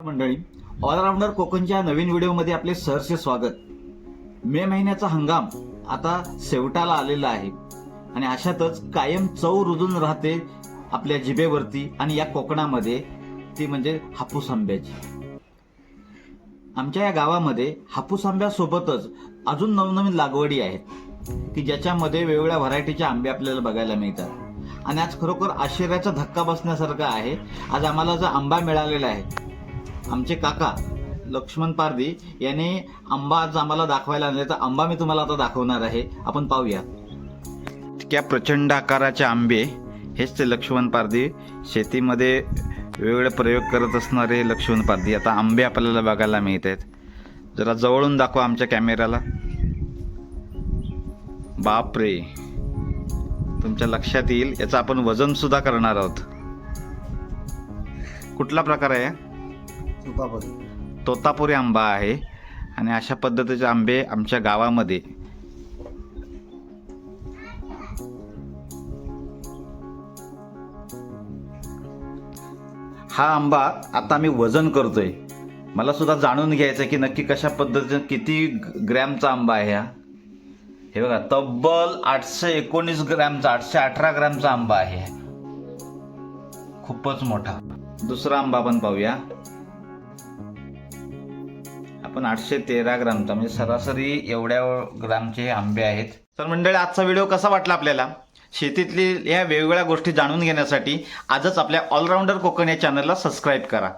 मंडळी, ऑलराऊंडर कोकणच्या नवीन व्हिडिओमध्ये आपले सहर्ष स्वागत। मे महिन्याचा हंगाम आता शेवटाला आलेला आहे आणि अशातच कायम चव रुजून राहते आपल्या जिभेवरती आणि या कोकणामध्ये ती म्हणजे हापूस आंब्याची। आमच्या या गावामध्ये हापूस आंब्यासोबतच अजून नवनवीन लागवडी आहेत की ज्याच्यामध्ये वेगवेगळ्या व्हरायटीचे आंबे आपल्याला बघायला मिळतात आणि आज खरोखर आश्चर्याचा धक्का बसण्यासारखा आहे। आज आम्हाला जो आंबा मिळालेला आहे, आमचे काका लक्ष्मण पारधी यांनी आंबा आज आम्हाला दाखवायला आणले, तर आंबा मी तुम्हाला आता दाखवणार आहे, आपण पाहूया। इतक्या प्रचंड आकाराचे आंबे, हेच ते लक्ष्मण पारधी, शेतीमध्ये वेगवेगळे प्रयोग करत असणारे लक्ष्मण पारधी। आता आंबे आपल्याला बघायला मिळत आहेत, जरा जवळून दाखवा आमच्या कॅमेराला। बापरे, तुमच्या लक्षात येईल याचं आपण वजन सुद्धा करणार आहोत। कुठला प्रकार आहे? तोतापुरी आंबा आहे आणि अशा पद्धतीचे आंबे आमच्या गावामध्ये हा आंबा आता मी वजन करतोय, मला सुद्धा जाणून घ्यायचं की नक्की कशा पद्धतीने किती ग्रॅमचा आंबा आहे हा। हे बघा, तब्बल 819 ग्रॅमचा, 818 ग्रॅमचा आंबा आहे, खूपच मोठा। दुसरा आंबा आपण पाहूया, आपण 813 ग्रामचा, म्हणजे सरासरी एवढ्या ग्रामचे हे आंबे आहेत। तर मंडळी, आजचा व्हिडिओ कसा वाटला आपल्याला? शेतीतली या वेगवेगळ्या गोष्टी जाणून घेण्यासाठी आजच आपल्या ऑलराऊंडर कोकण या चॅनलला सबस्क्राईब करा।